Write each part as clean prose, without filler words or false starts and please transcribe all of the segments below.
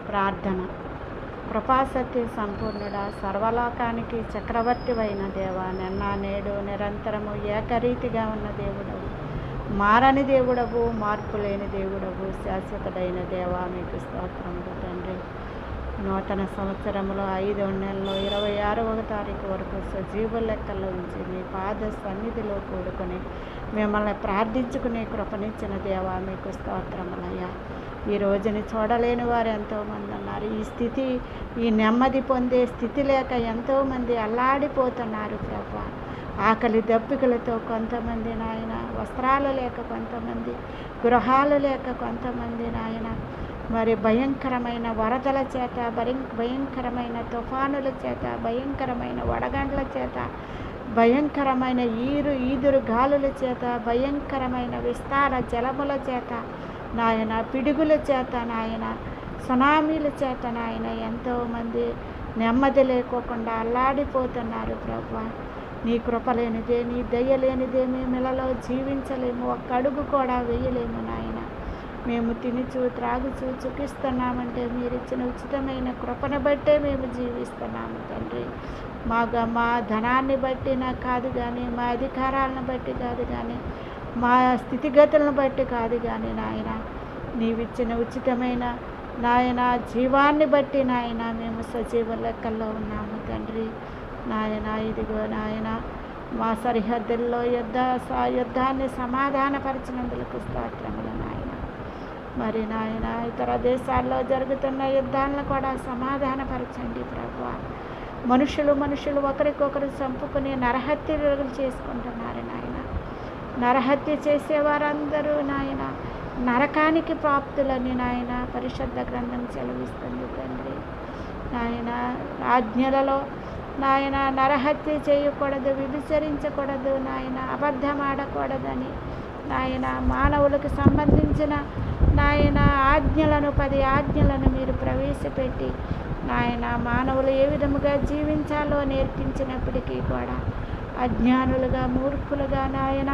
ప్రార్థన. కృపాసత్య సంపూర్ణుడా, సర్వలోకానికి చక్రవర్తివైన దేవా, నిన్న నేడు నిరంతరము ఏకరీతిగా ఉన్న దేవుడవు, మారని దేవుడవు, మార్పు లేని దేవుడవు, శాశ్వతుడైన దేవా, మీకు స్తోత్రములు తండ్రి. నూతన సంవత్సరంలో 5వ నెలలో 26వ తారీఖు వరకు సజీవ లెక్కల్లో ఉంచి మీ పాద సన్నిధిలో కూడుకొని మిమ్మల్ని ప్రార్థించుకునే కృపనిచ్చిన దేవా, మీకు స్తోత్రములయ్యా. ఈ రోజుని చూడలేని వారు ఎంతోమంది ఉన్నారు. ఈ నెమ్మది పొందే స్థితి లేక ఎంతోమంది అల్లాడిపోతున్నారు ప్రభా. ఆకలి దప్పికలతో కొంతమంది నాయన, వస్త్రాలు లేక కొంతమంది, గృహాలు లేక కొంతమంది నాయన, మరి భయంకరమైన వరదల చేత, భయంకరమైన తుఫానుల చేత, భయంకరమైన వడగండ్ల చేత, భయంకరమైన ఈదురు గాలుల చేత, భయంకరమైన విస్తార జలముల చేత నాయన, పిడుగుల చేత నాయన, సునామీల చేత నాయన, ఎంతోమంది నెమ్మది లేకోకుండా అల్లాడిపోతున్నారు ప్రభా. నీ కృప లేనిదే, నీ దయ లేనిదే మేమిలలో జీవించలేము, ఒక్క అడుగు కూడా వేయలేము నాయన. మేము తినుచు త్రాగుచు సుఖిస్తున్నామంటే మీరిచ్చిన ఉచితమైన కృపను బట్టే మేము జీవిస్తున్నాము తండ్రి. మా ధనాన్ని బట్టి నాకు కాదు కానీ, మా అధికారాలను బట్టి కాదు కానీ, మా స్థితిగతులను బట్టి కాదు కానీ నాయన, నీవిచ్చిన ఉచితమైన నాయన జీవాన్ని బట్టి నాయన మేము సజీవ లెక్కల్లో ఉన్నాము తండ్రి. నాయన ఇదిగో నాయన, మా సరిహద్దుల్లో యుద్ధాన్ని సమాధానపరిచినందుకు స్తోత్రములు నాయన. మరి నాయన, ఇతర దేశాల్లో జరుగుతున్న యుద్ధాలను కూడా సమాధానపరచండి ప్రభువా. మనుషులు ఒకరికొకరు చంపుకుని నరహత్యలు చేసుకుంటున్నారు నాయన. నరహత్య చేసేవారందరూ నాయన నరకానికి ప్రాప్తులని నాయన పరిశుద్ధ గ్రంథం సెలవిస్తుంది తండ్రి. నాయన ఆజ్ఞలలో నాయన నరహత్య చేయకూడదు, వ్యభిచరించకూడదు నాయన, అబద్ధం ఆడకూడదని నాయన మానవులకు సంబంధించిన నాయన 10 ఆజ్ఞలను మీరు ప్రవేశపెట్టి నాయన మానవులు ఏ విధముగా జీవించాలో నేర్పించినప్పటికీ కూడా అజ్ఞానులుగా, మూర్ఖులుగా నాయన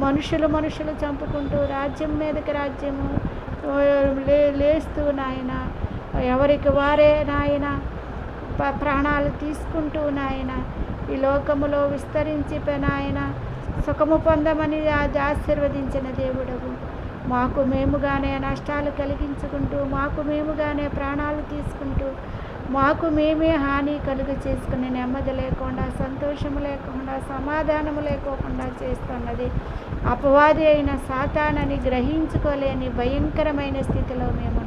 మనుషులు చంపుకుంటూ రాజ్యం మీదకి రాజ్యము లేస్తూ నాయన ఎవరికి వారే నాయన ప్రాణాలు తీసుకుంటూ నాయన ఈ లోకములో విస్తరించి నాయన సుఖము పొందమని ఆశీర్వదించిన దేవుడవు. మాకు మేముగానే నష్టాలు కలిగించుకుంటూ, మాకు మేముగానే ప్రాణాలు తీసుకుంటూ, మాకు మేమే హాని కలుగు చేసుకుని నెమ్మది లేకుండా, సంతోషము లేకుండా, సమాధానము లేకోకుండా చేస్తున్నది అపవాది అయిన సాతానని గ్రహించుకోలేని భయంకరమైన స్థితిలో మేము